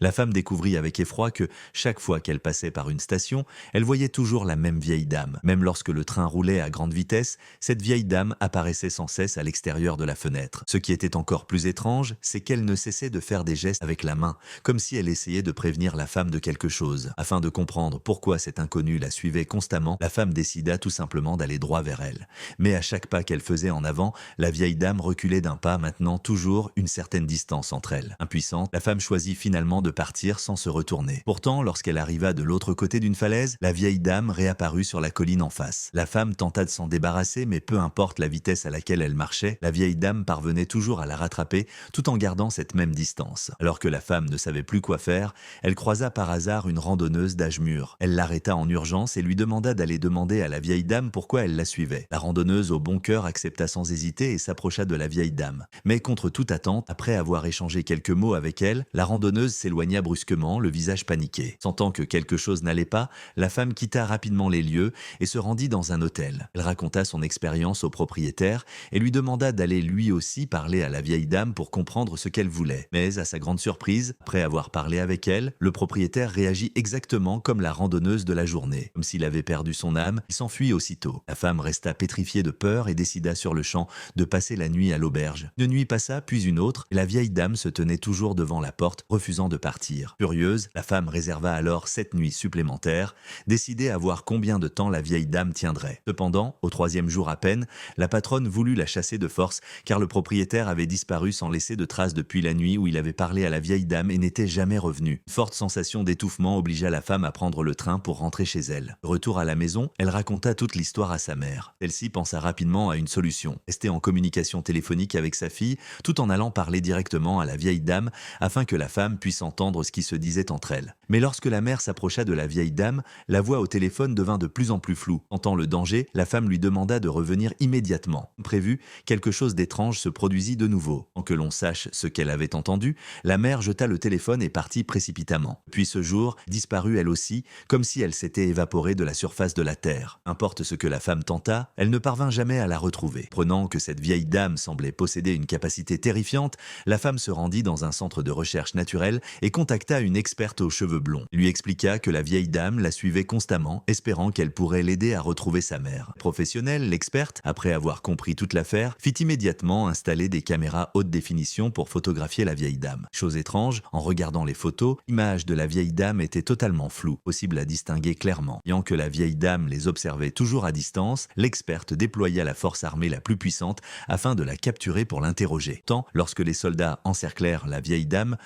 La femme découvrit avec effroi que, chaque fois qu'elle passait par une station, elle voyait toujours la même vieille dame. Même lorsque le train roulait à grande vitesse, cette vieille dame apparaissait sans cesse à l'extérieur de la fenêtre. Ce qui était encore plus étrange, c'est qu'elle ne cessait de faire des gestes avec la main, comme si elle essayait de prévenir la femme de quelque chose. Afin de comprendre pourquoi cet inconnu la suivait constamment, la femme décida tout simplement d'aller droit vers elle. Mais à chaque pas qu'elle faisait en avant, la vieille dame reculait d'un pas, maintenant toujours une certaine distance entre elles. Impuissante, la femme choisit finalement de partir sans se retourner. Pourtant, lorsqu'elle arriva de l'autre côté d'une falaise, la vieille dame réapparut sur la colline en face. La femme tenta de s'en débarrasser, mais peu importe la vitesse à laquelle elle marchait, la vieille dame parvenait toujours à la rattraper tout en gardant cette même distance. Alors que la femme ne savait plus quoi faire, elle croisa par hasard une randonneuse d'âge mûr. Elle l'arrêta en urgence et lui demanda d'aller demander à la vieille dame pourquoi elle la suivait. La randonneuse au bon cœur accepta sans hésiter et s'approcha de la vieille dame. Mais contre toute attente, après avoir échangé quelques mots avec elle, la randonneuse s'éloigna brusquement, le visage paniqué. Sentant que quelque chose n'allait pas, la femme quitta rapidement les lieux et se rendit dans un hôtel. Elle raconta son expérience au propriétaire et lui demanda d'aller lui aussi parler à la vieille dame pour comprendre ce qu'elle voulait. Mais à sa grande surprise, après avoir parlé avec elle, le propriétaire réagit exactement comme la randonneuse de la journée. Comme s'il avait perdu son âme, il s'enfuit aussitôt. La femme resta pétrifiée de peur et décida sur le champ de passer la nuit à l'auberge. Une nuit passa, puis une autre, et la vieille dame se tenait toujours devant la porte, refusant de partir. Furieuse, la femme réserva alors 7 nuits supplémentaires, décidée à voir combien de temps la vieille dame tiendrait. Cependant, au 3e jour à peine, la patronne voulut la chasser de force car le propriétaire avait disparu sans laisser de traces depuis la nuit où il avait parlé à la vieille dame et n'était jamais revenu. Une forte sensation d'étouffement obligea la femme à prendre le train pour rentrer chez elle. De retour à la maison, elle raconta toute l'histoire à sa mère. Celle-ci pensa rapidement à une solution, rester en communication téléphonique avec sa fille tout en allant parler directement à la vieille dame afin que la femme puisse entendre ce qui se disait entre elles. Mais lorsque la mère s'approcha de la vieille dame, la voix au téléphone devint de plus en plus floue. Sentant le danger, la femme lui demanda de revenir immédiatement. Prévu, quelque chose d'étrange se produisit de nouveau. Sans que l'on sache ce qu'elle avait entendu, la mère jeta le téléphone et partit précipitamment. Puis ce jour, disparut elle aussi, comme si elle s'était évaporée de la surface de la terre. Importe ce que la femme tenta, elle ne parvint jamais à la retrouver. Prenant que cette vieille dame semblait posséder une capacité terrifiante, la femme se rendit dans un centre de recherche naturelle et contacta une experte aux cheveux blonds. Il lui expliqua que la vieille dame la suivait constamment, espérant qu'elle pourrait l'aider à retrouver sa mère. Professionnelle, l'experte, après avoir compris toute l'affaire, fit immédiatement installer des caméras haute définition pour photographier la vieille dame. Chose étrange, en regardant les photos, l'image de la vieille dame était totalement floue, possible à distinguer clairement. Ayant que la vieille dame les observait toujours à distance, l'experte déploya la force armée la plus puissante afin de la capturer pour l'interroger. Tant, lorsque les soldats encerclèrent la vieille dame,